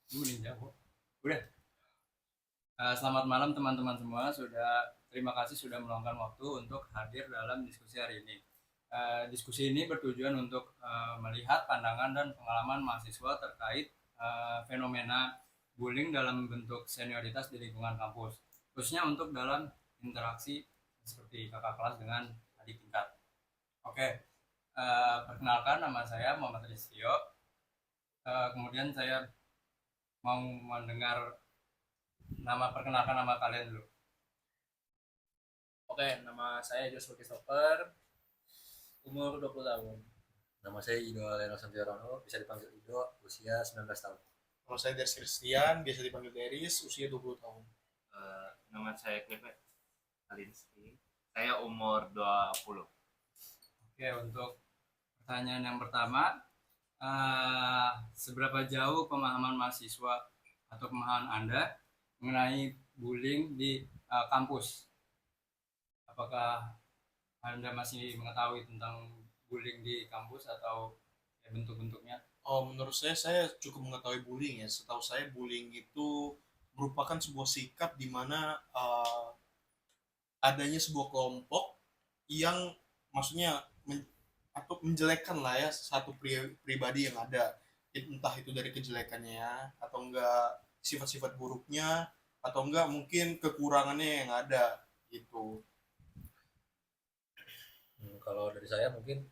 Nih jauh. Udah. Selamat malam teman-teman semua. Terima kasih sudah meluangkan waktu untuk hadir dalam diskusi hari ini. Diskusi ini bertujuan untuk melihat pandangan dan pengalaman mahasiswa terkait fenomena bullying dalam bentuk senioritas di lingkungan kampus, khususnya untuk dalam interaksi seperti kakak kelas dengan adik tingkat. Oke, perkenalkan nama saya Muhammad Rizkio. Kemudian saya mau mendengar perkenalkan nama kalian dulu. Oke, nama saya Joshua Christopher, umur 20 tahun. Nama saya Ido Leno Santiarono, bisa dipanggil Ido, usia 19 tahun. Nama saya Deris Christian, biasa dipanggil Deris, usia 20 tahun. Nama saya Clive Alinsky, saya umur 20. Oke, untuk pertanyaan yang pertama, seberapa jauh pemahaman mahasiswa atau pemahaman Anda mengenai bullying di kampus? Apakah Anda masih mengetahui tentang bullying di kampus atau bentuk-bentuknya? Menurut saya cukup mengetahui bullying ya. Setahu saya bullying itu merupakan sebuah sikap di mana adanya sebuah kelompok yang maksudnya atau menjelekkan lah ya satu pribadi yang ada, entah itu dari kejelekannya ya, atau enggak sifat-sifat buruknya, atau enggak mungkin kekurangannya yang ada gitu. Kalau dari saya mungkin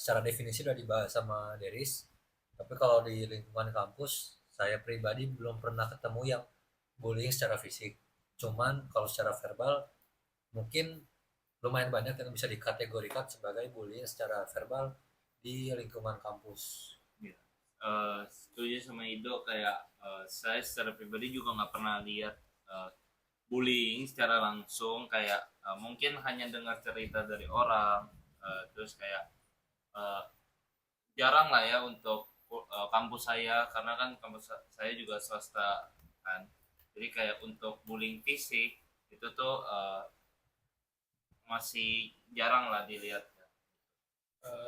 secara definisi udah dibahas sama Deris, tapi kalau di lingkungan kampus saya pribadi belum pernah ketemu yang bullying secara fisik. Cuman kalau secara verbal mungkin lumayan banyak yang bisa dikategorikan sebagai bullying secara verbal di lingkungan kampus. Ya. Setuju sama Ido, kayak saya secara pribadi juga nggak pernah lihat bullying secara langsung, kayak mungkin hanya dengar cerita dari orang, terus kayak jarang lah ya untuk kampus saya, karena kan kampus saya juga swasta kan, jadi kayak untuk bullying fisik itu tuh masih jarang lah dilihat.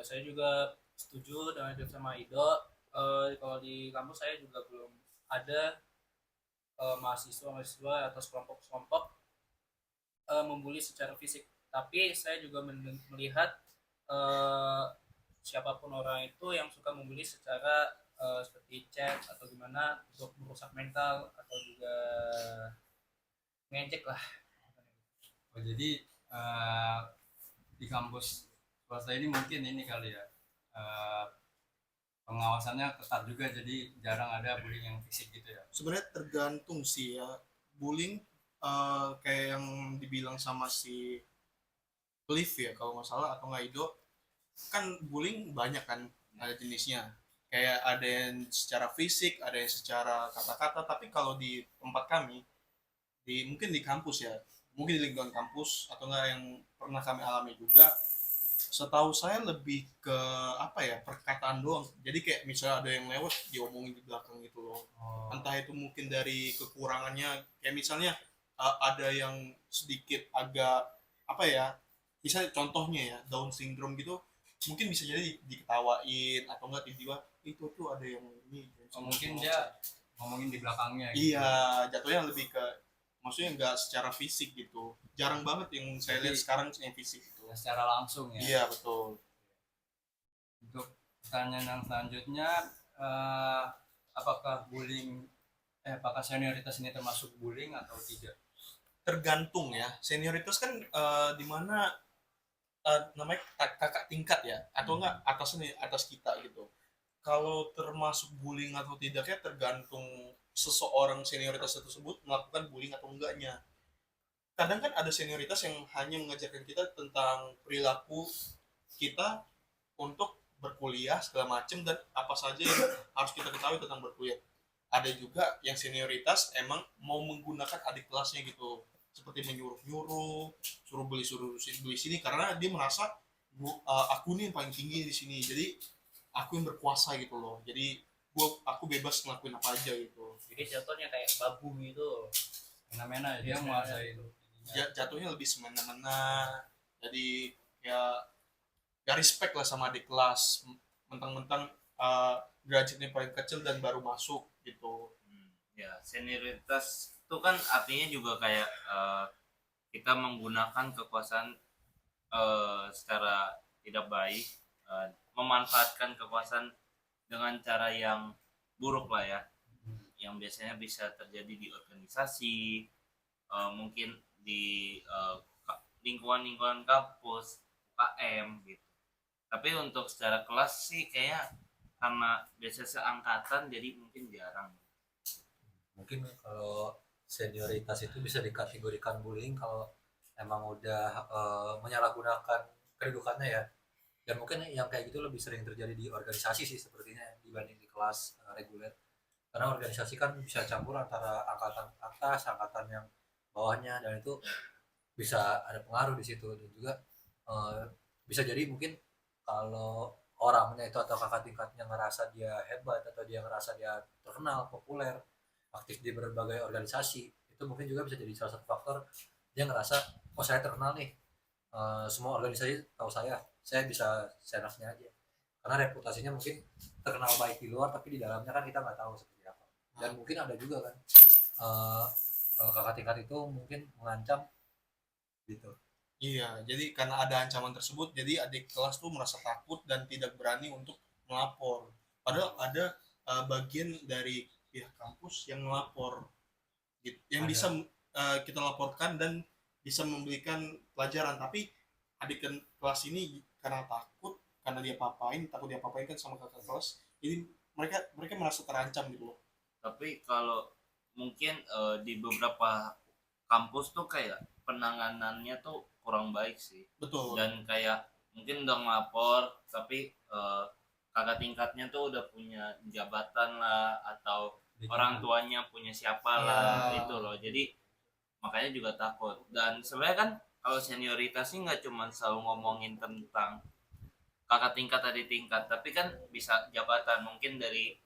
Saya juga setuju dengan itu sama Ido. Kalau di kampus saya juga belum ada mahasiswa atau kelompok-kelompok membuli secara fisik. Tapi saya juga melihat uh, siapapun orang itu yang suka membuli secara seperti chat atau gimana untuk merusak mental atau juga ngejek lah. Oh, jadi di kampus swasta ini mungkin ini kali ya, pengawasannya ketat juga, jadi jarang ada bullying yang fisik gitu ya. Sebenarnya tergantung sih ya. Bullying kayak yang dibilang sama si Cliff ya kalau nggak salah, atau nggak Ido, kan bullying banyak kan, ada jenisnya. Kayak ada yang secara fisik, ada yang secara kata-kata. Tapi kalau di tempat kami, mungkin di kampus ya, mungkin di lingkungan kampus atau enggak yang pernah kami alami juga, setahu saya lebih ke apa ya, perkataan doang. Jadi kayak misalnya ada yang lewat diomongin di belakang gitu loh. Entah itu mungkin dari kekurangannya, kayak misalnya ada yang sedikit agak apa ya, misalnya contohnya ya Down syndrome gitu, mungkin bisa jadi diketawain atau enggak tiba-tiba itu tuh ada yang ini. Mungkin dia ngomongin di belakangnya gitu. Iya, jatuhnya lebih ke, maksudnya nggak secara fisik gitu. Jarang banget yang saya lihat sekarang yang fisik itu. Secara langsung ya. Iya, betul. Untuk pertanyaan yang selanjutnya, apakah apakah senioritas ini termasuk bullying atau tidak? Tergantung ya. Senioritas kan di mana namanya kakak tingkat ya, atau enggak atas kita gitu. Kalau termasuk bullying atau tidaknya tergantung seseorang senioritas tersebut melakukan bullying atau enggaknya. Kadang kan ada senioritas yang hanya mengajarkan kita tentang perilaku kita untuk berkuliah segala macam dan apa saja yang harus kita ketahui tentang berkuliah. Ada juga yang senioritas emang mau menggunakan adik kelasnya gitu, seperti menyuruh-nyuruh, suruh beli sini karena dia merasa aku nih yang paling tinggi di sini, jadi aku yang berkuasa gitu loh, jadi aku bebas ngelakuin apa aja gitu. Jadi jatuhnya kayak babu gitu. Mena-mena dia menguasai itu. Jatuhnya lebih semena-mena, jadi ya respect lah sama adik kelas, mentang-mentang derajatnya paling kecil dan baru masuk gitu. Ya, senioritas itu kan artinya juga kayak kita menggunakan kekuasaan secara tidak baik, memanfaatkan kekuasaan dengan cara yang buruk lah ya, yang biasanya bisa terjadi di organisasi, mungkin di lingkungan-lingkungan kampus, UKM gitu. Tapi untuk secara kelas sih kayak karena biasanya seangkatan jadi mungkin jarang. Mungkin kalau senioritas itu bisa dikategorikan bullying kalau emang udah menyalahgunakan kedudukannya ya. Dan mungkin yang kayak gitu lebih sering terjadi di organisasi sih sepertinya dibanding di kelas reguler. Karena organisasi kan bisa campur antara angkatan atas, angkatan yang bawahnya, dan itu bisa ada pengaruh di situ. Dan juga bisa jadi mungkin kalau orangnya itu atau kakak tingkatnya ngerasa dia hebat atau dia ngerasa dia terkenal, populer, aktif di berbagai organisasi, itu mungkin juga bisa jadi salah satu faktor dia ngerasa oh saya terkenal nih, semua organisasi tahu saya bisa seenaknya aja, karena reputasinya mungkin terkenal baik di luar tapi di dalamnya kan kita nggak tahu seperti apa. Dan mungkin ada juga kan kakak tingkat itu mungkin mengancam gitu. Iya, jadi karena ada ancaman tersebut, jadi adik kelas tuh merasa takut dan tidak berani untuk melapor. Padahal ada bagian dari pihak kampus yang melapor, gitu, yang Ada. bisa kita laporkan dan bisa memberikan pelajaran. Tapi adik kelas ini karena takut, karena dia takut dia papain kan sama kakak kelas, jadi mereka mereka merasa terancam gitu loh. Tapi kalau mungkin di beberapa kampus tuh kayak penanganannya tuh kurang baik sih, Betul. dan kayak mungkin udah ngelapor tapi kakak tingkatnya tuh udah punya jabatan lah atau orang tuanya punya siapa lah Ya. itu loh, jadi makanya juga takut. Dan sebenarnya kan kalau senioritas sih nggak cuma selalu ngomongin tentang kakak tingkat adik tingkat, tapi kan bisa jabatan mungkin dari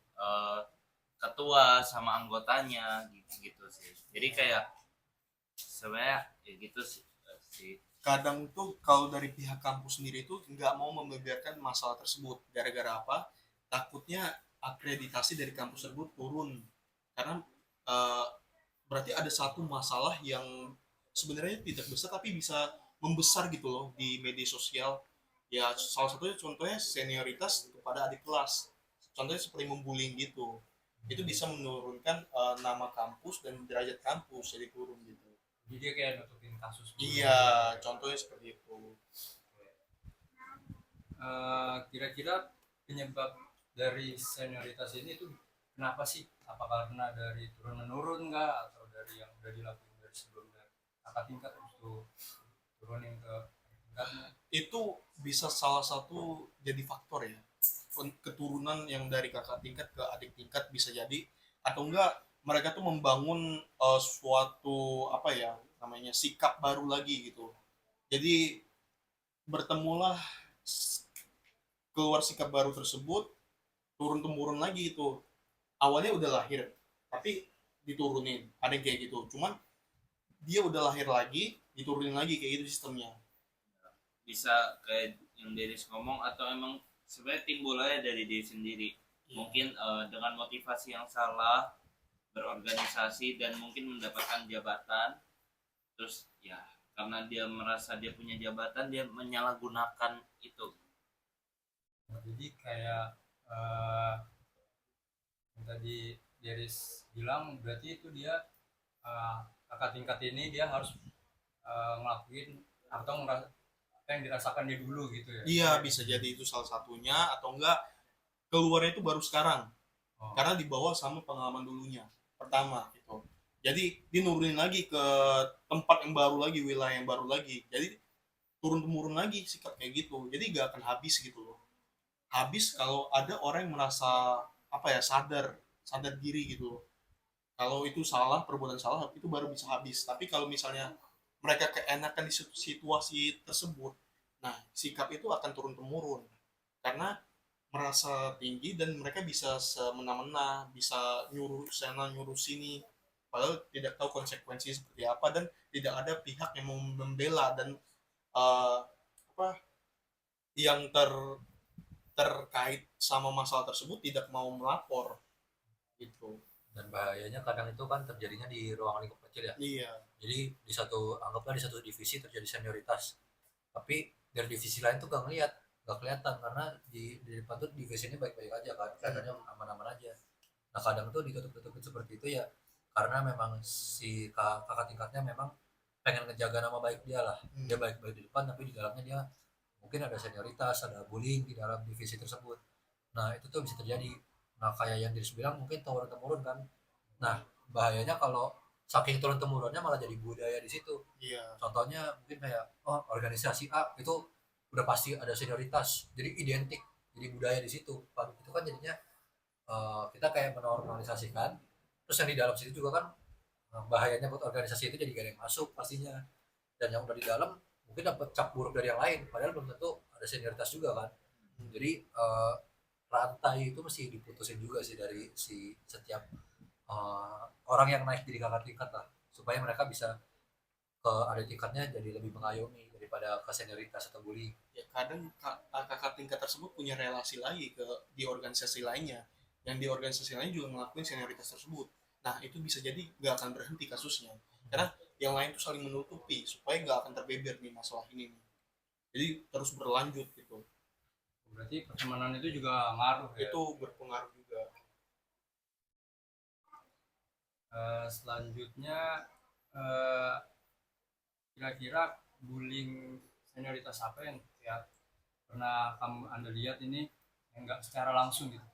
ketua sama anggotanya gitu sih. Jadi kayak sebenarnya ya gitu sih. Kadang tuh kalau dari pihak kampus sendiri tuh nggak mau membeberkan masalah tersebut, gara-gara apa? Takutnya akreditasi dari kampus tersebut turun, karena eh, berarti ada satu masalah yang sebenarnya tidak besar tapi bisa membesar gitu loh di media sosial. Ya salah satunya contohnya senioritas kepada adik kelas, contohnya seperti membullying gitu, itu bisa menurunkan nama kampus dan derajat kampus jadi turun gitu. Jadi dia kayak nutupin kasus dulu. Iya, contohnya seperti itu. Kira-kira penyebab dari senioritas ini tuh kenapa sih? Apakah karena dari turun menurun nggak, atau dari yang udah dilakukan dari sebelumnya kakak tingkat terus tuh turunin ke tingkatnya? Itu bisa salah satu jadi faktor ya, keturunan yang dari kakak tingkat ke adik tingkat bisa jadi, atau enggak mereka tuh membangun suatu apa ya namanya sikap baru lagi gitu, jadi bertemulah keluar sikap baru tersebut, turun temurun lagi itu, awalnya udah lahir tapi diturunin, ada yang kayak gitu, cuman dia udah lahir lagi diturunin lagi kayak gitu sistemnya. Bisa kayak yang Deris ngomong atau emang sebenarnya timbul aja dari diri sendiri. Mungkin dengan motivasi yang salah berorganisasi dan mungkin mendapatkan jabatan, terus ya karena dia merasa dia punya jabatan dia menyalahgunakan itu. Jadi kayak yang tadi Deris bilang, berarti itu dia kakak tingkat ini dia harus ngelakuin atau apa yang dirasakan dia dulu gitu ya. Iya, bisa jadi itu salah satunya, atau enggak keluarnya itu baru sekarang, karena dibawa sama pengalaman dulunya pertama itu, jadi dia nurunin lagi ke tempat yang baru lagi, wilayah yang baru lagi, jadi turun temurun lagi sikap kayak gitu, jadi gak akan habis gitu loh. Habis kalau ada orang yang merasa apa ya, sadar sadar diri gitu loh, kalau itu salah, perbuatan salah, itu baru bisa habis. Tapi kalau misalnya mereka keenakan di situasi tersebut, nah sikap itu akan turun temurun karena merasa tinggi dan mereka bisa semena-mena, bisa nyuruh sana nyuruh sini, padahal tidak tahu konsekuensi seperti apa dan tidak ada pihak yang mau membela dan apa yang terkait sama masalah tersebut tidak mau melapor gitu. Dan bahayanya kadang itu kan terjadinya di ruang lingkup kecil ya. Iya, Jadi anggaplah di satu divisi terjadi senioritas, tapi dari divisi lain tuh gak kelihatan karena di depan tuh divisi ini baik-baik aja kan, kelihatannya aman-aman aja. Nah kadang tuh ditutup-tutupin seperti itu ya, karena memang si kakak tingkatnya memang pengen ngejaga nama baik dia lah. Dia baik-baik di depan tapi di dalamnya dia mungkin ada senioritas, ada bullying di dalam divisi tersebut. Nah itu tuh bisa terjadi. Nah kayak yang Diris bilang mungkin turun temurun kan. Nah bahayanya kalau saking turun temurunnya malah jadi budaya di situ. iya, Contohnya mungkin kayak organisasi A itu udah pasti ada senioritas, jadi identik, jadi budaya di situ. Itu kan jadinya kita kayak menormalisasikan. Terus yang di dalam situ juga kan bahayanya buat organisasi itu jadi gak ada yang masuk pastinya. Dan yang udah di dalam mungkin dapat cap buruk dari yang lain, padahal belum tentu ada senioritas juga kan. Jadi rantai itu mesti diputusin juga sih dari si setiap orang yang naik jadi kakak tingkat lah, supaya mereka bisa ke adik tingkatnya jadi lebih mengayomi daripada ke senioritas atau bullying. ya kadang kakak tingkat tersebut punya relasi lagi di organisasi lainnya, yang di organisasi lain juga ngelakuin senioritas tersebut. Nah itu bisa jadi nggak akan berhenti kasusnya, karena yang lain tuh saling menutupi supaya nggak akan terbeber nih masalah ini nih. Jadi terus berlanjut gitu. Berarti pertemanan itu juga ngaruh ya. Itu berpengaruh juga. Selanjutnya eh, kira-kira bullying senioritas apa yang ya pernah Anda lihat ini yang nggak secara langsung gitu?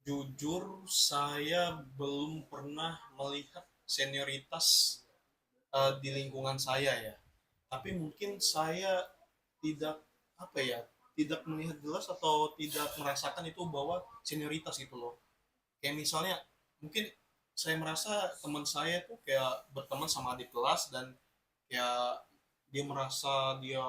Jujur saya belum pernah melihat senioritas di lingkungan saya ya. Tapi mungkin saya tidak apa ya, tidak melihat jelas atau tidak merasakan itu bahwa senioritas gitu loh. Kayak misalnya mungkin saya merasa teman saya tuh kayak berteman sama adik kelas dan kayak dia merasa dia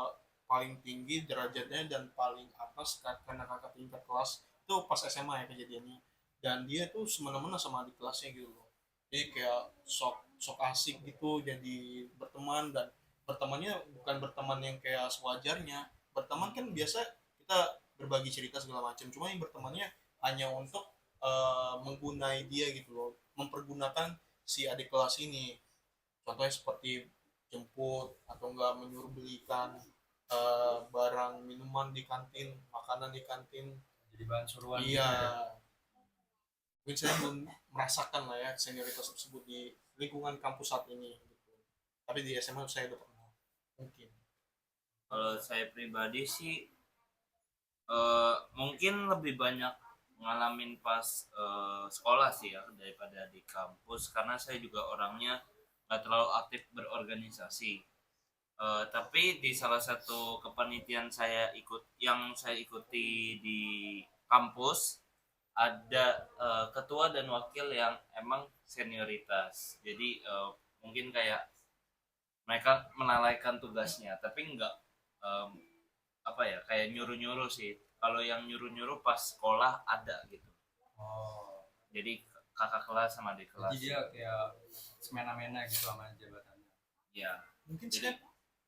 paling tinggi derajatnya dan paling atas karena kakak tingkat kelas. Itu pas SMA ya kejadiannya, dan dia tuh semena-mena sama adik kelasnya gitu loh. Jadi kayak sok sok asik gitu jadi berteman, dan bertemannya bukan berteman yang kayak sewajarnya. Berteman kan biasa kita berbagi cerita segala macam, cuma yang bertemannya hanya untuk menggunai dia gitu loh, mempergunakan si adik kelas ini. Contohnya seperti jemput atau enggak menyuruh belikan barang minuman di kantin, makanan di kantin. Jadi bahan suruhan Iya, gitu ya. mungkin saya belum merasakan lah ya senioritas tersebut di lingkungan kampus saat ini gitu. Tapi di SMA saya udah pernah mungkin. Kalau saya pribadi sih mungkin lebih banyak ngalamin pas sekolah sih ya daripada di kampus, karena saya juga orangnya nggak terlalu aktif berorganisasi. Tapi di salah satu kepanitiaan yang saya ikuti di kampus ada ketua dan wakil yang emang senioritas. Jadi mungkin kayak mereka melalaikan tugasnya, tapi nggak apa ya, kayak nyuruh-nyuruh sih. Kalau yang nyuruh-nyuruh pas sekolah ada gitu. Oh, Jadi kakak kelas sama adik kelas. jadi dia kayak semena-mena gitu sama jabatannya. Ya, Mungkin jadi saya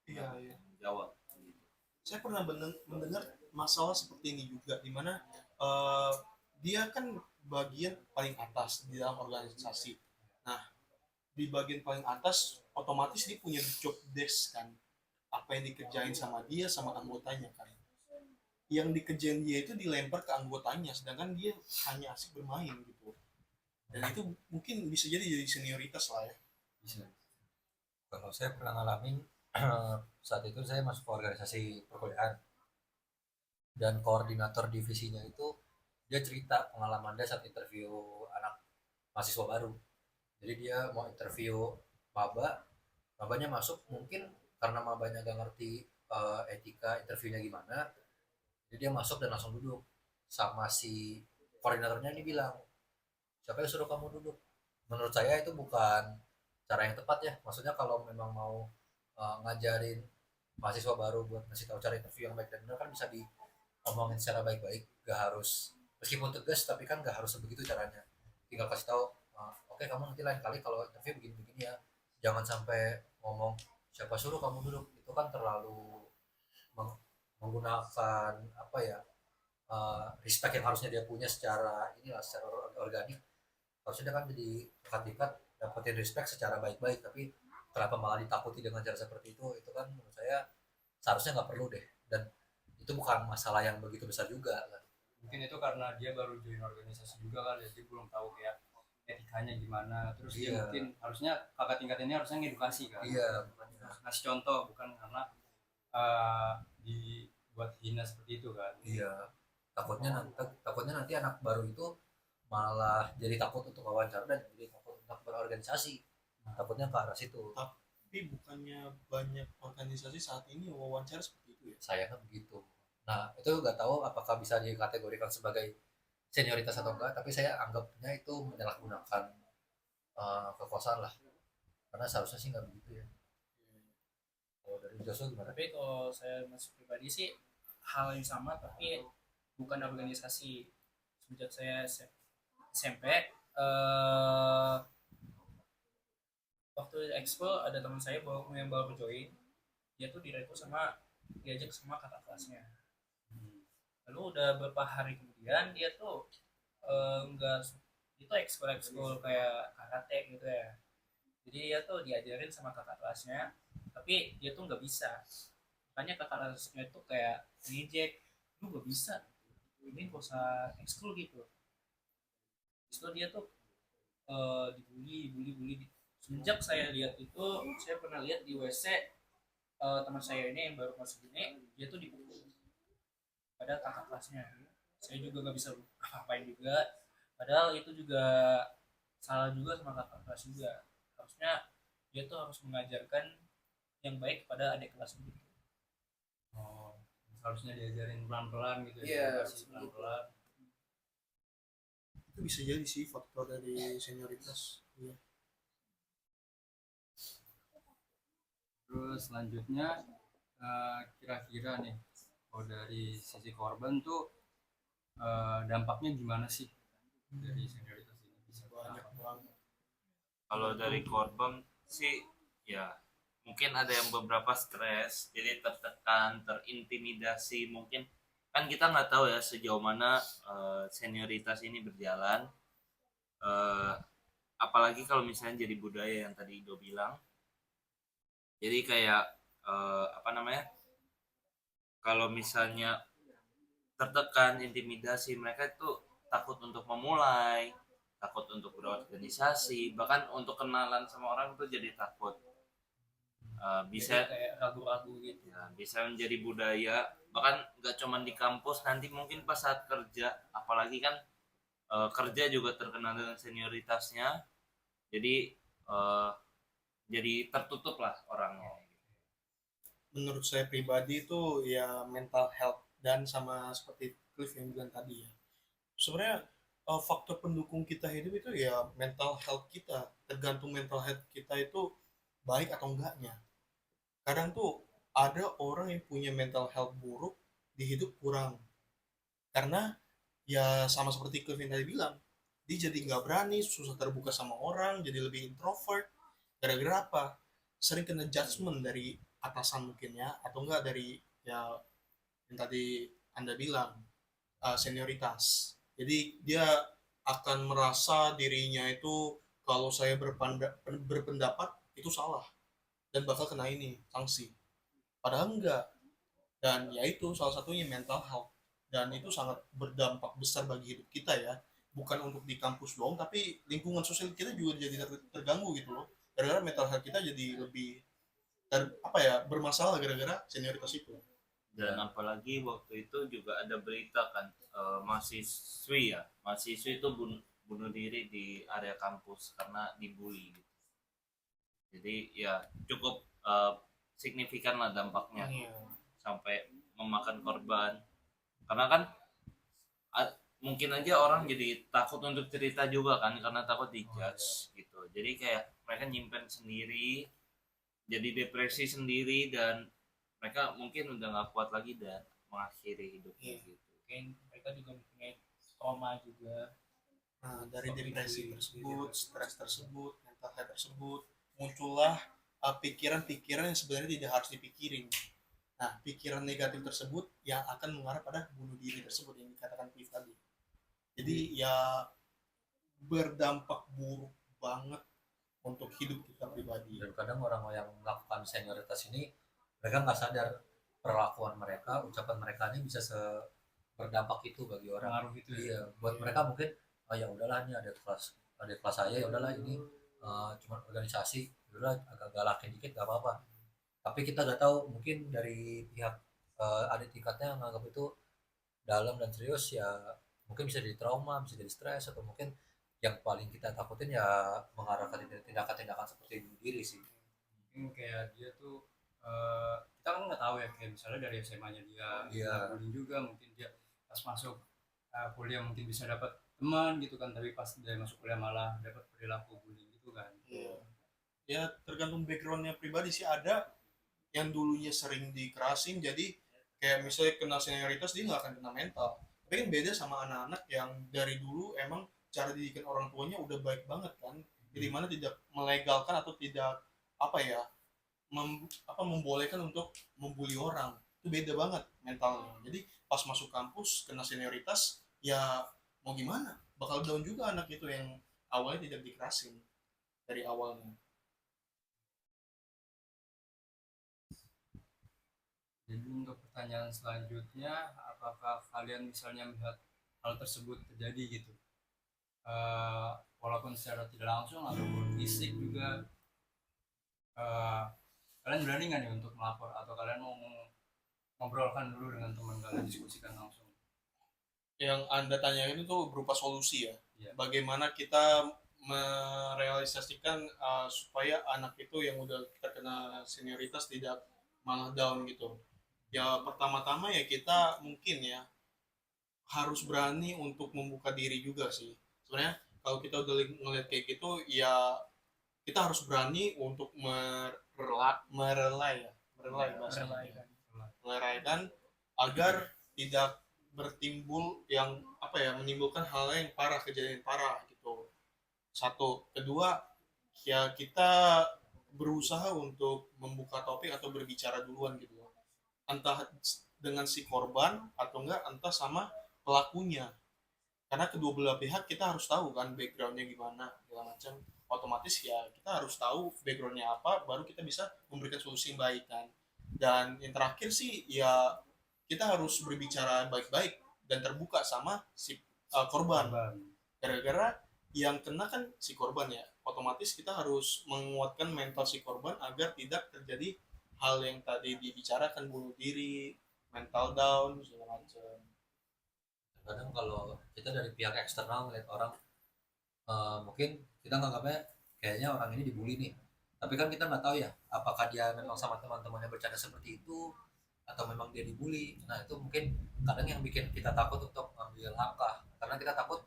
iya, iya. jawab gitu. Saya pernah mendengar masalah seperti ini juga, di mana dia kan bagian paling atas di dalam organisasi. Nah, di bagian paling atas otomatis dia punya job desk kan, apa yang dikerjain sama dia sama anggotanya kan. Yang dikerjain dia itu dilempar ke anggotanya, sedangkan dia hanya asik bermain gitu. Dan itu mungkin bisa jadi senioritas lah ya. Bisa. Kalau saya pernah ngalamin saat itu saya masuk ke organisasi perkuliahan, dan koordinator divisinya itu dia cerita pengalaman dia saat interview anak mahasiswa baru. Jadi dia mau interview mabanya masuk, mungkin karena mabanya gak ngerti etika interviewnya gimana, jadi dia masuk dan langsung duduk sama si koordinatornya. Ini bilang, siapa yang suruh kamu duduk? Menurut saya itu bukan cara yang tepat ya. Maksudnya kalau memang mau ngajarin mahasiswa baru buat ngasih tahu cara interview yang baik dan benar kan bisa diomongin secara baik-baik, gak harus, meskipun tegas tapi kan gak harus begitu caranya. Tinggal kasih tahu, oke, kamu nanti lain kali kalau interview begini-begini ya, jangan sampai ngomong siapa suruh kamu duduk. Itu kan terlalu menggunakan apa ya, respect yang harusnya dia punya secara inilah secara organik, harusnya dia kan jadi tingkat dapetin respect secara baik-baik, tapi kenapa malah ditakuti dengan cara seperti itu kan menurut saya seharusnya nggak perlu deh, dan itu bukan masalah yang begitu besar juga kan. Mungkin itu karena dia baru join organisasi juga kan, jadi belum tahu kayak etikanya gimana, terus dia Iya. mungkin harusnya kakak tingkat ini harusnya ngedukasi kan, Iya makanya. ngasih contoh, bukan karena dibuat hina seperti itu kan. Iya, takutnya nanti anak baru itu malah jadi takut untuk wawancara dan jadi takut untuk berorganisasi, takutnya ke arah situ. Tapi bukannya banyak organisasi saat ini wawancara seperti itu ya? Sayangnya begitu. Nah itu nggak tahu apakah bisa dikategorikan sebagai senioritas atau enggak, tapi saya anggapnya itu menyalahgunakan kekuasaan lah, karena seharusnya sih nggak begitu ya. Kalau dari Joshua gimana? Tapi kalau saya masih pribadi sih hal yang sama, tapi bukan organisasi. Sejak saya SMP, waktu ekskul ada teman saya yang baru join, dia tuh diajak sama kakak kelasnya. Lalu udah beberapa hari kemudian dia tuh enggak, itu ekskul kayak karate gitu ya, jadi dia tuh diajarin sama kakak kelasnya, tapi dia tuh nggak bisa. Makanya kakak kelasnya tuh kayak reject, lu nggak bisa, ini gak usah ekskul gitu. Terus dia tuh dibully. Semenjak saya lihat itu, saya pernah lihat di WC teman saya ini yang baru masuk ini, dia tuh dipukul pada kakak kelasnya. Saya juga nggak bisa apa-apain juga, padahal itu juga salah juga sama kakak kelas juga. Harusnya dia tuh harus mengajarkan yang baik kepada adik kelasnya. Oh, harusnya diajarin pelan-pelan gitu Iya, edukasi pelan-pelan. Itu bisa jadi sih faktor dari senioritas. Iya. Terus selanjutnya kira-kira nih, kalau dari sisi korban tuh dampaknya gimana sih dari senioritas ini, bisa Banyak banget. Kalau dari korban sih ya mungkin ada yang beberapa stres, jadi tertekan, terintimidasi. Mungkin kan kita nggak tahu ya sejauh mana senioritas ini berjalan. Apalagi kalau misalnya jadi budaya yang tadi Ido bilang, jadi kayak apa namanya, kalau misalnya tertekan, intimidasi, mereka itu takut untuk memulai, takut untuk berorganisasi, bahkan untuk kenalan sama orang itu jadi takut. Bisa Jadi kayak ragu-ragu gitu. ya, bisa menjadi budaya, bahkan nggak cuma di kampus, nanti mungkin pas saat kerja, apalagi kan kerja juga terkenal dengan senioritasnya, jadi jadi tertutup lah orangnya. Menurut saya pribadi itu ya mental health, dan sama seperti Cliff yang bilang tadi ya. Sebenarnya faktor pendukung kita hidup itu ya mental health kita. Tergantung mental health kita itu baik atau enggaknya. Kadang tuh ada orang yang punya mental health buruk di hidup kurang. Karena ya sama seperti Cliff yang tadi bilang, dia jadi nggak berani, susah terbuka sama orang, jadi lebih introvert. Gara-gara apa? Sering kena judgment dari atasan mungkin ya, atau enggak dari ya yang tadi Anda bilang, senioritas. Jadi dia akan merasa dirinya itu kalau saya berpendapat itu salah dan bakal kena ini sanksi. Padahal enggak. Dan ya itu salah satunya mental health, dan itu sangat berdampak besar bagi hidup kita ya. Bukan untuk di kampus doang, tapi lingkungan sosial kita juga jadi terganggu gitu loh. Gara-gara mental health kita jadi lebih apa ya, bermasalah gara-gara senioritas itu. Dan apalagi waktu itu juga ada berita kan, mahasiswi itu bunuh diri di area kampus karena dibully gitu. Jadi ya cukup signifikan lah dampaknya, sampai memakan korban, karena kan mungkin aja orang jadi takut untuk cerita juga kan, karena takut dijudge gitu. Jadi kayak mereka nyimpen sendiri, jadi depresi sendiri, dan mereka mungkin udah nggak kuat lagi dan mengakhiri hidupnya gitu. Mungkin mereka juga mempunyai trauma juga. Nah, dari depresi tersebut, stres tersebut, mental health tersebut, muncullah pikiran-pikiran yang sebenarnya tidak harus dipikirin. Nah, pikiran negatif tersebut yang akan mengarah pada bunuh diri tersebut yang dikatakan Cliff tadi. Jadi ya berdampak buruk banget untuk hidup kita pribadi. Dan kadang orang yang melakukan senioritas ini mereka nggak sadar perlakuan mereka, ucapan mereka ini bisa berdampak itu bagi orang. Pengaruh itu ya. Iya, buat mereka mungkin oh ya udahlah ini ada kelas saya, ya udahlah ini cuma organisasi, udahlah agak galakin dikit gak apa-apa. Tapi kita nggak tahu mungkin dari pihak adik tingkatnya menganggap itu dalam dan serius, ya mungkin bisa jadi trauma, bisa jadi stres, atau mungkin yang paling kita takutin ya mengarah ke tindakan-tindakan seperti bunuh diri sih. Mungkin kayak dia tuh kita kan nggak tahu ya, kayak misalnya dari SMA-nya dia Iya. bullying juga, mungkin dia pas masuk kuliah mungkin bisa dapat teman gitu kan, tapi pas dia masuk kuliah malah dapat perilaku bullying gitu kan. Iya. Ya tergantung backgroundnya pribadi sih. Ada yang dulunya sering dikerasin, jadi kayak misalnya kena senioritas dia nggak akan kena mental. Tapi kan beda sama anak-anak yang dari dulu emang cara didikan orang tuanya udah baik banget kan, jadi mana tidak melegalkan atau tidak apa ya membolehkan untuk membuli orang. Itu beda banget mentalnya. Jadi pas masuk kampus kena senioritas ya mau gimana, bakal down juga anak itu yang awalnya tidak dikerasin dari awalnya. Jadi untuk pertanyaan selanjutnya, apakah kalian misalnya melihat hal tersebut terjadi gitu, walaupun secara tidak langsung ataupun fisik juga, kalian berani nggak nih untuk melapor, atau kalian mau ngobrolkan dulu dengan teman kalian, diskusikan langsung? Yang Anda tanyain itu berupa solusi ya. Iya. Bagaimana kita merealisasikan supaya anak itu yang udah terkena senioritas tidak malah down gitu. Ya pertama-tama ya kita mungkin ya harus berani untuk membuka diri juga sih. Sebenarnya kalau kita udah ngeliat kayak gitu ya kita harus berani untuk merelaikan agar tidak bertimbul yang apa ya, menimbulkan hal yang parah, kejadian parah gitu. Satu, kedua ya kita berusaha untuk membuka topik atau berbicara duluan gitu, entah dengan si korban atau enggak entah sama pelakunya, karena kedua belah pihak kita harus tahu kan backgroundnya gimana segala macam. Otomatis ya kita harus tahu backgroundnya apa baru kita bisa memberikan solusi yang baik kan. Dan yang terakhir sih ya kita harus berbicara baik-baik dan terbuka sama si korban. Gara-gara yang kena kan si korban ya, otomatis kita harus menguatkan mental si korban agar tidak terjadi hal yang tadi dibicarakan, bunuh diri, mental down segala macam. Kadang kalau kita dari pihak eksternal melihat orang, mungkin kita nganggapnya kayaknya orang ini dibully nih, tapi kan kita nggak tahu ya apakah dia memang sama teman-temannya bercanda seperti itu atau memang dia dibully. Nah itu mungkin kadang yang bikin kita takut untuk mengambil langkah, karena kita takut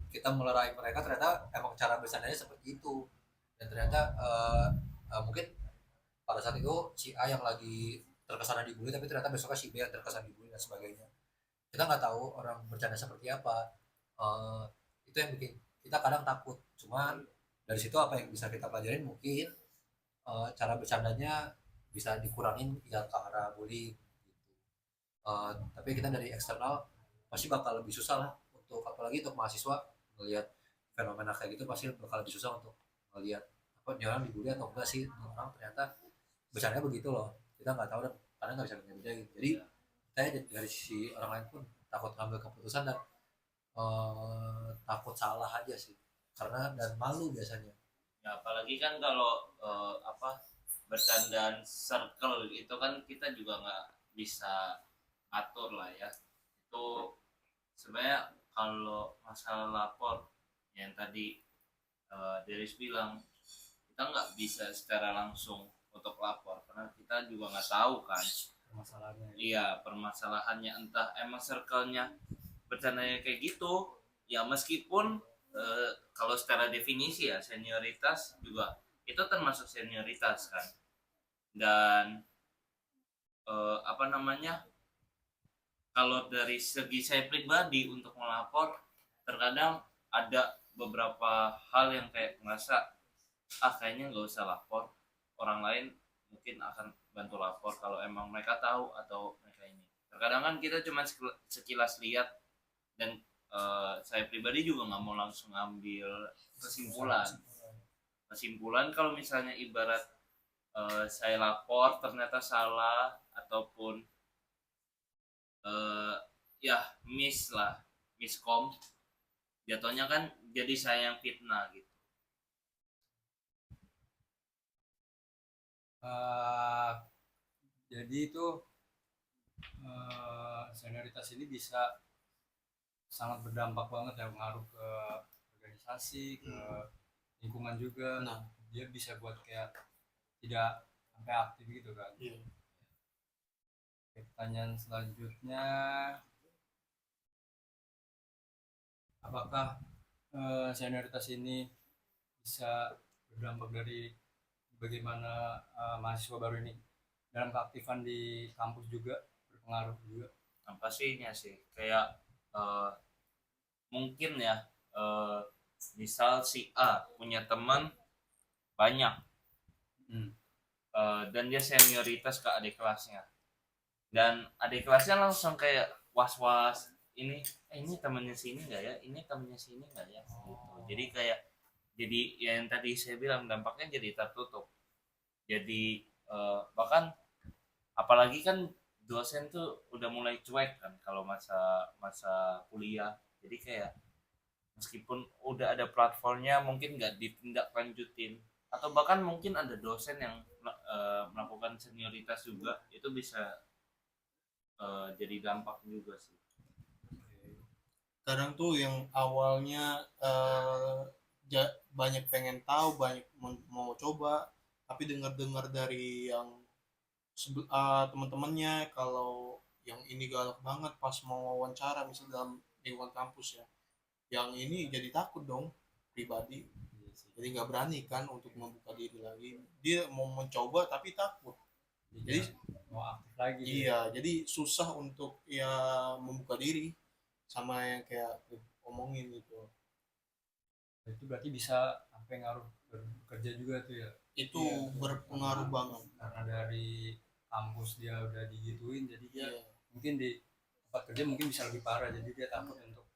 kita melerai mereka ternyata emang cara bercandanya seperti itu, dan ternyata mungkin pada saat itu si A yang lagi terkesan dibully, tapi ternyata besoknya si B yang terkesan dibully dan sebagainya. Kita nggak tahu orang bercanda seperti apa. Itu yang bikin kita kadang takut. Cuman dari situ apa yang bisa kita pelajarin, mungkin cara bercandanya bisa dikurangin ya ke arah bullying gitu. Tapi kita dari eksternal pasti bakal lebih susah lah, untuk apalagi untuk mahasiswa melihat fenomena kayak gitu pasti bakal lebih susah untuk melihat apa dia orang dibully atau enggak sih, orang ternyata bercandanya begitu loh, kita nggak tahu dan kadang nggak bisa bedain. Jadi saya dari sisi orang lain pun takut ngambil keputusan dan takut salah aja sih, karena dan malu biasanya. Ya apalagi kan kalau bercandaan circle itu kan kita juga nggak bisa atur lah ya. Itu sebenarnya kalau masalah lapor yang tadi Deris bilang, kita nggak bisa secara langsung untuk lapor karena kita juga nggak tahu kan Masalahnya. iya permasalahannya, entah emang circle-nya bercandanya kayak gitu ya. Meskipun kalau secara definisi ya senioritas juga itu termasuk senioritas kan. Dan kalau dari segi saya pribadi untuk melapor, terkadang ada beberapa hal yang kayak merasa kayaknya nggak usah lapor, orang lain mungkin akan bantu lapor kalau emang mereka tahu atau mereka ini. Terkadang kan kita cuma sekilas lihat, dan saya pribadi juga nggak mau langsung ambil kesimpulan kalau misalnya ibarat saya lapor ternyata salah, ataupun ya miskom, jatuhnya kan jadi saya yang fitnah gitu. Jadi itu senioritas ini bisa sangat berdampak banget ya, pengaruh ke organisasi, ke lingkungan juga. Nah, Dia bisa buat kayak tidak sampai aktif gitu kan. iya. Pertanyaan selanjutnya, apakah senioritas ini bisa berdampak dari bagaimana mahasiswa baru ini dalam keaktifan di kampus juga, berpengaruh juga? Pastinya sih kayak mungkin ya, misal si A punya teman banyak, dan dia senioritas ke adik kelasnya, dan adik kelasnya langsung kayak was-was, ini temannya sini nggak ya, ini temannya sini nggak ya, gitu. Jadi kayak yang tadi saya bilang, dampaknya jadi tertutup. Jadi bahkan apalagi kan dosen tuh udah mulai cuek kan kalau masa kuliah. Jadi kayak meskipun udah ada platformnya mungkin nggak ditindaklanjutin, atau bahkan mungkin ada dosen yang melakukan senioritas juga, itu bisa jadi dampak juga sih. Kadang tuh yang awalnya banyak pengen tahu, banyak mau coba, tapi dengar-dengar dari yang teman-temannya kalau yang ini galak banget pas mau wawancara, misal dalam lingkungan kampus ya, yang ini jadi takut dong pribadi, jadi nggak berani kan untuk membuka diri lagi. Dia mau mencoba tapi takut, jadi mau aktif lagi. iya, jadi susah untuk ya membuka diri sama yang kayak omongin gitu. Itu berarti bisa sampai ngaruh kerja juga tuh ya? Itu Iya, berpengaruh banget karena dari kampus dia udah digituin, jadi dia iya. mungkin di tempat kerja mungkin bisa lebih parah, jadi dia takut untuk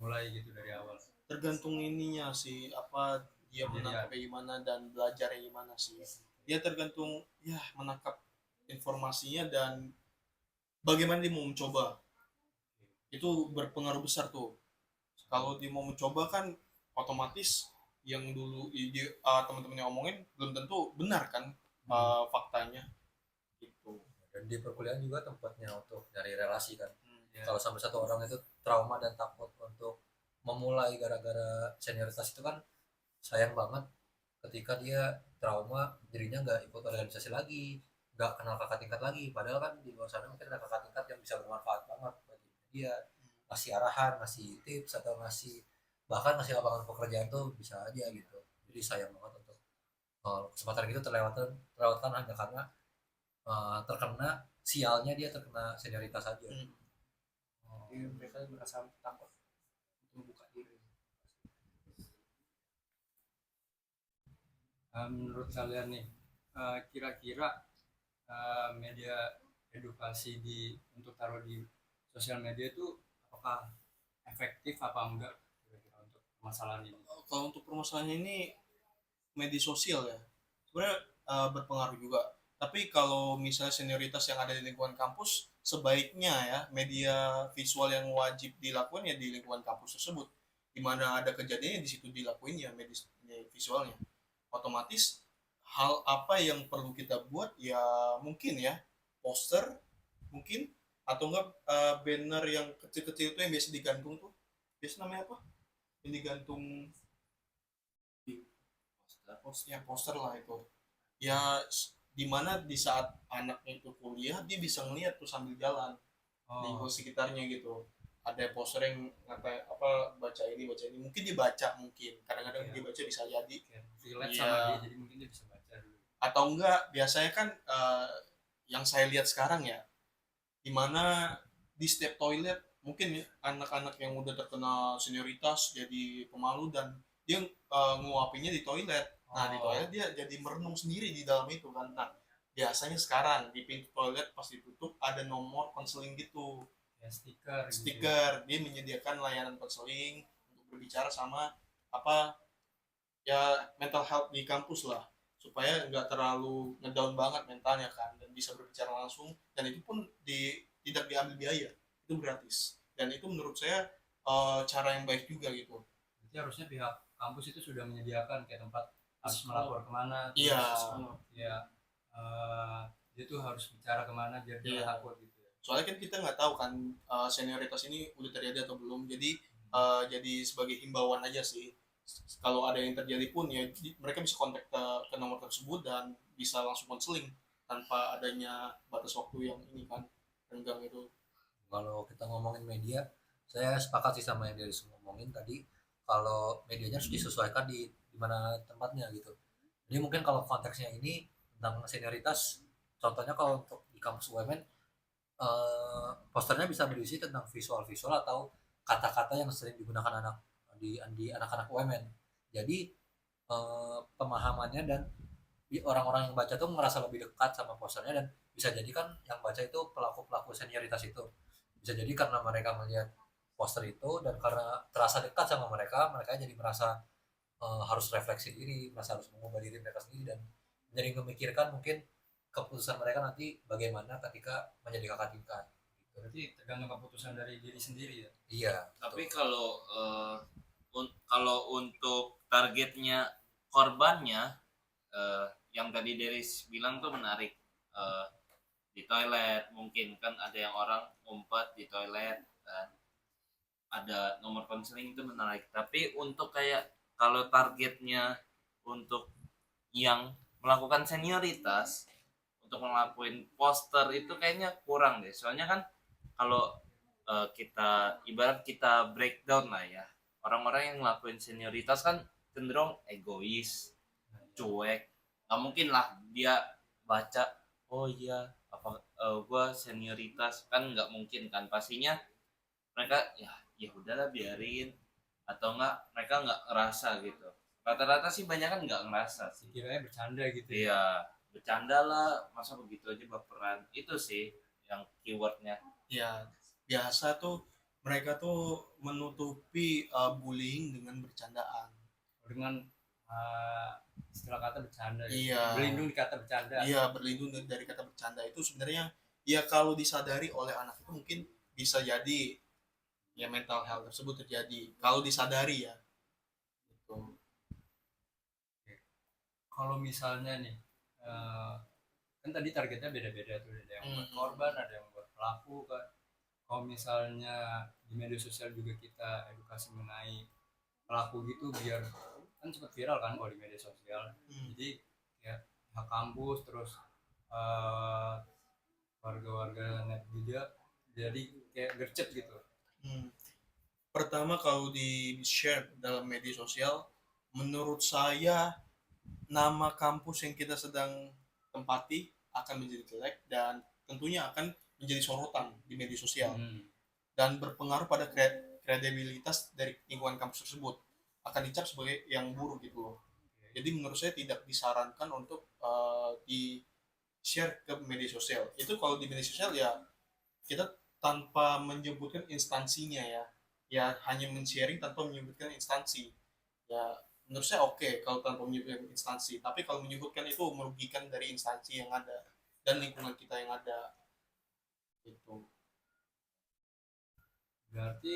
mulai gitu dari awal. Tergantung ininya sih, apa dia menangkapnya gimana dan belajarnya gimana sih. Dia tergantung ya menangkap informasinya dan bagaimana dia mau mencoba. Itu berpengaruh besar tuh. Kalau dia mau mencoba kan otomatis yang dulu teman-temannya omongin belum tentu benar kan faktanya gitu. Dan di perkuliahan juga tempatnya untuk nyari relasi kan. Ya. Kalau sampai satu orang itu trauma dan takut untuk memulai gara-gara senioritas, itu kan sayang banget ketika dia trauma, dirinya nggak ikut organisasi lagi, nggak kenal kakak tingkat lagi, padahal kan di luar sana mungkin ada kakak tingkat yang bisa bermanfaat banget bagi dia, ngasih arahan, ngasih tips, atau bahkan ngasih lapangan pekerjaan tuh bisa aja gitu. Jadi sayang banget untuk kesempatan itu terlewatkan hanya karena terkena sialnya, dia terkena senioritas aja. Jadi mereka merasa takut untuk membuka diri. Menurut kalian nih, kira-kira media edukasi untuk taruh di sosial media itu apakah efektif apa enggak kira-kira untuk permasalahan ini? Kalau untuk permasalahan ini media sosial ya sebenarnya berpengaruh juga, tapi kalau misalnya senioritas yang ada di lingkungan kampus, sebaiknya ya media visual yang wajib dilakukan ya di lingkungan kampus tersebut, dimana ada kejadiannya di situ dilakuin ya media visualnya. Otomatis hal apa yang perlu kita buat ya mungkin ya poster mungkin, atau enggak banner yang kecil-kecil itu yang biasa digantung tuh, biasa namanya apa yang digantung di poster lah itu ya, dimana di saat anaknya itu kuliah dia bisa ngeliat tuh sambil jalan di sekitarnya gitu, ada poster yang ngata apa baca ini mungkin dibaca, mungkin kadang-kadang dia baca bisa jadi relate sama dia, jadi mungkin dia bisa baca dulu. Atau enggak biasanya kan yang saya lihat sekarang ya, dimana di setiap toilet mungkin ya, anak-anak yang udah terkena senioritas jadi pemalu dan dia nguapinnya di toilet. Nah di toilet dia jadi merenung sendiri di dalam itu kan. Nah biasanya sekarang di pintu toilet pas ditutup ada nomor konseling gitu, Ya, stiker gitu ya. stiker. Dia menyediakan layanan konseling untuk berbicara sama apa ya mental health di kampus lah, supaya nggak terlalu ngedown banget mentalnya kan, dan bisa berbicara langsung, dan itu pun tidak diambil biaya, itu gratis, dan itu menurut saya cara yang baik juga gitu. Berarti harusnya pihak kampus itu sudah menyediakan kayak tempat harus melapor kemana, Iya. terus ya dia tuh harus bicara kemana biar dia Iya. takut gitu ya. Soalnya kan kita nggak tahu kan senioritas ini udah terjadi atau belum, jadi sebagai himbauan aja sih, kalau ada yang terjadi pun ya mereka bisa kontak ke nomor tersebut dan bisa langsung konseling tanpa adanya batas waktu yang ini kan renggang itu. Kalau kita ngomongin media, saya sepakat sih sama yang dari ngomongin tadi, kalau medianya harus disesuaikan di mana tempatnya gitu. Jadi mungkin kalau konteksnya ini tentang senioritas, contohnya kalau untuk di kampus UMN, posternya bisa berisi tentang visual-visual atau kata-kata yang sering digunakan di anak-anak UMN. Jadi pemahamannya dan orang-orang yang baca tuh merasa lebih dekat sama posternya, dan bisa jadi kan yang baca itu pelaku-pelaku senioritas itu. Bisa jadi karena mereka melihat poster itu dan karena terasa dekat sama mereka, mereka jadi merasa harus refleksi diri, merasa harus mengubah diri mereka sendiri, dan jadi memikirkan mungkin keputusan mereka nanti bagaimana ketika menjadi kakak tingkat. Gitu. Berarti tergantung keputusan dari diri sendiri ya. Iya. Tapi betul. kalau untuk targetnya korbannya, yang tadi Deris bilang tuh menarik. Di toilet mungkin kan ada yang orang ngumpet di toilet dan ada nomor konseling, itu menarik. Tapi untuk kayak kalau targetnya untuk yang melakukan senioritas, untuk ngelakuin poster itu kayaknya kurang deh. Soalnya kan kalau kita ibarat kita breakdown lah ya, orang-orang yang ngelakuin senioritas kan cenderung egois, cuek. Nggak mungkin lah dia baca, oh iya apa gue senioritas, kan nggak mungkin kan. Pastinya mereka ya udahlah biarin, atau enggak mereka nggak ngerasa gitu. Rata-rata sih banyak kan nggak ngerasa sih. Kiranya bercanda gitu ya. Iya, bercanda lah, masa begitu aja baperan. Itu sih yang keywordnya. Ya biasa tuh mereka tuh menutupi bullying dengan bercandaan. Dengan istilah kata bercanda ya. Iya. Berlindung di kata bercanda. Iya, berlindung dari kata bercanda itu sebenarnya ya kalau disadari oleh anak itu mungkin bisa jadi ya mental health tersebut terjadi kalau disadari ya. Gitu. Kalau misalnya nih kan tadi targetnya beda-beda tuh, ada yang buat korban, ada yang buat pelaku kan. Kalau misalnya di media sosial juga kita edukasi mengenai pelaku gitu, biar kan cepet viral kan kalau di media sosial. Jadi ya pihak kampus terus warga-warga net juga jadi kayak gercep gitu. Pertama kalau di share dalam media sosial, menurut saya nama kampus yang kita sedang tempati akan menjadi jelek dan tentunya akan menjadi sorotan di media sosial dan berpengaruh pada kredibilitas dari lingkungan kampus tersebut, akan dicap sebagai yang buruk gitu loh. Jadi menurut saya tidak disarankan untuk di share ke media sosial. Itu kalau di media sosial ya kita tanpa menyebutkan instansinya ya hanya men-sharing tanpa menyebutkan instansi. Ya menurut saya oke kalau tanpa menyebutkan instansi, tapi kalau menyebutkan itu merugikan dari instansi yang ada dan lingkungan kita yang ada gitu. Berarti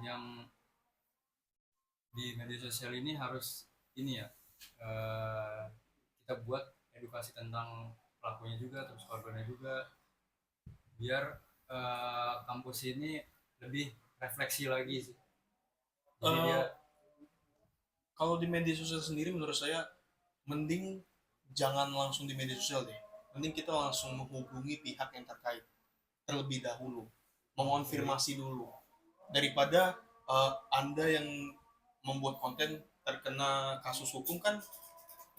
yang di media sosial ini harus ini ya, kita buat edukasi tentang pelakunya juga terus korbannya juga, biar kampus ini lebih refleksi lagi sih. Jadi dia kalau di media sosial sendiri menurut saya mending jangan langsung di media sosial deh, mending kita langsung menghubungi pihak yang terkait terlebih dahulu, mengonfirmasi dulu, daripada Anda yang membuat konten terkena kasus hukum kan,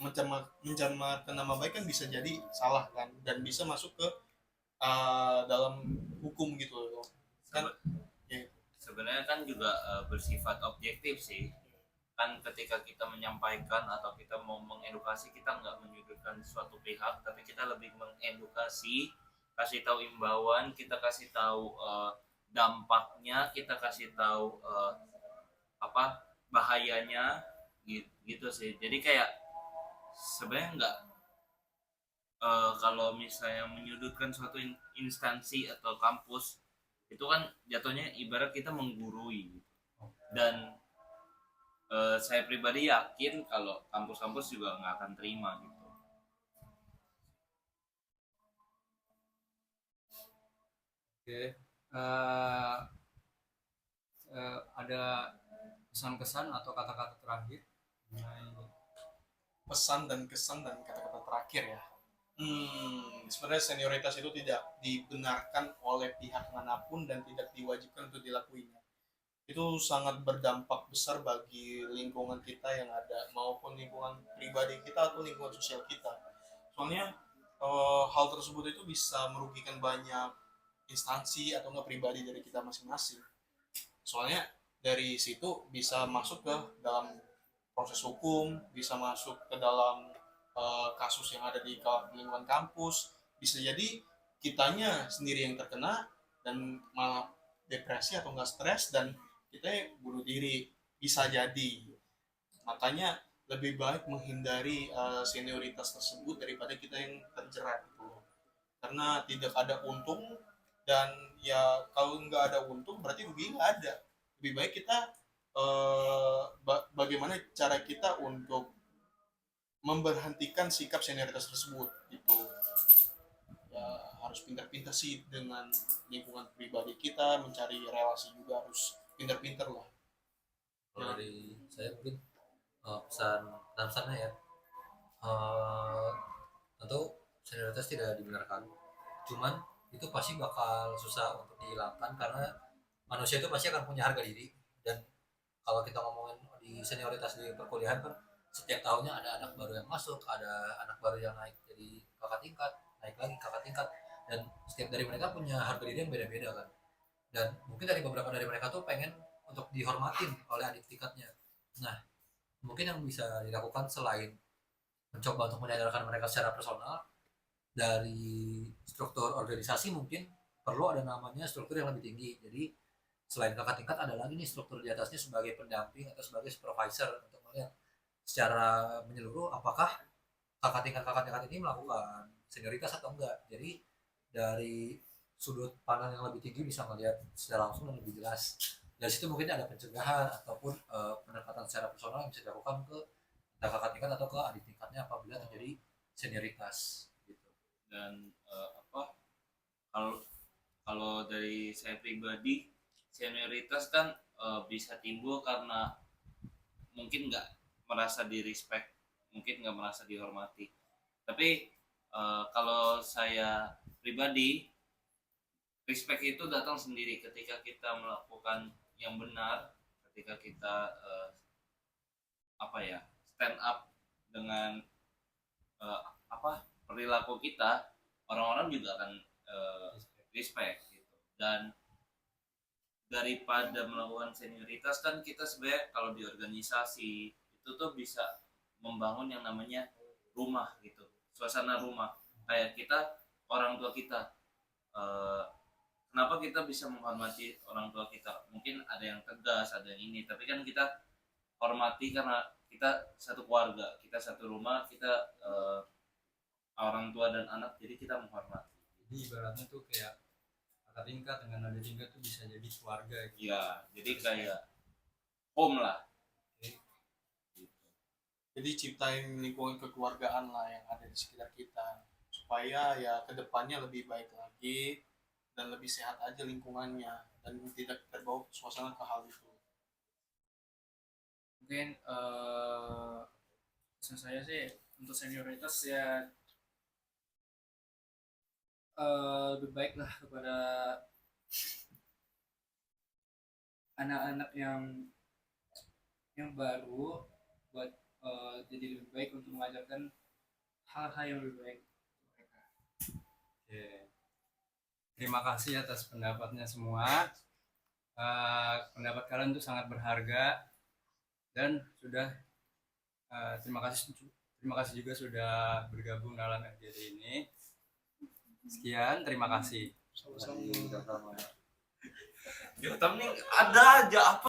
mencemarkan nama baik kan bisa jadi salah kan, dan bisa masuk ke dalam hukum gitu loh kan. Sebenarnya kan juga bersifat objektif sih, kan ketika kita menyampaikan atau kita mau mengedukasi, kita nggak menyudutkan suatu pihak, tapi kita lebih mengedukasi, kasih tahu imbauan, kita kasih tahu dampaknya, kita kasih tahu apa bahayanya gitu sih. Jadi kayak sebenarnya nggak kalau misalnya menyudutkan suatu instansi atau kampus itu kan jatuhnya ibarat kita menggurui gitu. Dan saya pribadi yakin kalau kampus-kampus juga nggak akan terima gitu. Oke. Ada pesan-kesan atau kata-kata terakhir mengenai Pesan dan kesan dan kata-kata terakhir ya. Sebenarnya senioritas itu tidak dibenarkan oleh pihak manapun dan tidak diwajibkan untuk dilakuinya. Itu sangat berdampak besar bagi lingkungan kita yang ada, maupun lingkungan pribadi kita atau lingkungan sosial kita. Soalnya hal tersebut itu bisa merugikan banyak instansi atau enggak pribadi dari kita masing-masing. Soalnya dari situ bisa masuk ke dalam proses hukum, bisa masuk ke dalam kasus yang ada di lingkungan kampus. Bisa jadi kitanya sendiri yang terkena dan malah depresi atau enggak stres dan kita bunuh diri, bisa jadi. Makanya lebih baik menghindari senioritas tersebut daripada kita yang terjerat gitu. Karena tidak ada untung, dan ya kalau nggak ada untung berarti rugi nggak ada. Lebih baik kita bagaimana cara kita untuk memberhentikan sikap senioritas tersebut gitu. Ya harus pintar-pintar sih dengan lingkungan pribadi kita, mencari relasi juga harus pintar-pintar lah. Kalau dari saya mungkin pesan-pesannya ya, tentu senioritas tidak dibenarkan, cuman itu pasti bakal susah untuk dihilangkan karena manusia itu pasti akan punya harga diri. Dan kalau kita ngomongin di senioritas di perkuliahan kan setiap tahunnya ada anak baru yang masuk, ada anak baru yang naik jadi kakak tingkat, naik lagi kakak tingkat, dan setiap dari mereka punya harga diri yang beda-beda kan. Dan mungkin dari beberapa dari mereka tuh pengen untuk dihormatin oleh adik tingkatnya. Nah, mungkin yang bisa dilakukan selain mencoba untuk menyadarkan mereka secara personal, dari struktur organisasi mungkin perlu ada namanya struktur yang lebih tinggi. Jadi selain kakak tingkat ada lagi nih struktur di atasnya sebagai pendamping atau sebagai supervisor untuk melihat secara menyeluruh apakah kakak tingkat ini melakukan senioritas atau enggak. Jadi dari sudut pandang yang lebih tinggi bisa melihat secara langsung dan lebih jelas. Dari situ mungkin ada pencegahan ataupun pendekatan secara personal yang bisa dilakukan ke kakak tingkat atau ke adik tingkatnya apabila terjadi senioritas gitu. Dan kalau kalau dari saya pribadi, senioritas kan bisa timbul karena mungkin nggak merasa di respect, mungkin nggak merasa dihormati. Tapi kalau saya pribadi, respect itu datang sendiri ketika kita melakukan yang benar, ketika kita stand up dengan perilaku kita, orang-orang juga akan respect gitu. Dan daripada melakukan senioritas kan kita sebenarnya kalau di organisasi itu tuh bisa membangun yang namanya rumah gitu, suasana rumah. Kayak kita, orang tua kita, kenapa kita bisa menghormati orang tua kita? Mungkin ada yang tegas, ada yang ini, tapi kan kita hormati karena kita satu keluarga, kita satu rumah, kita orang tua dan anak, jadi kita menghormati. Jadi ibaratnya tuh kayak kakak tingkat dengan adik tingkat tuh bisa jadi keluarga gitu. Iya, jadi kayak home lah. Gitu. Jadi ciptain lingkungan kekeluargaan lah yang ada di sekitar kita supaya ya kedepannya lebih baik lagi dan lebih sehat aja lingkungannya dan tidak terbawa suasana ke hal itu. Mungkin pesan saya sih untuk senioritas ya lebih baik lah kepada anak-anak yang baru buat jadi lebih baik untuk mengajarkan hal-hal yang lebih baik untuk mereka. Oke. Terima kasih atas pendapatnya semua. Pendapat kalian tuh sangat berharga. dan sudah terima kasih juga sudah bergabung dalam FGD ini. Sekian, terima kasih. Sama-sama. Jotam nih ada aja apa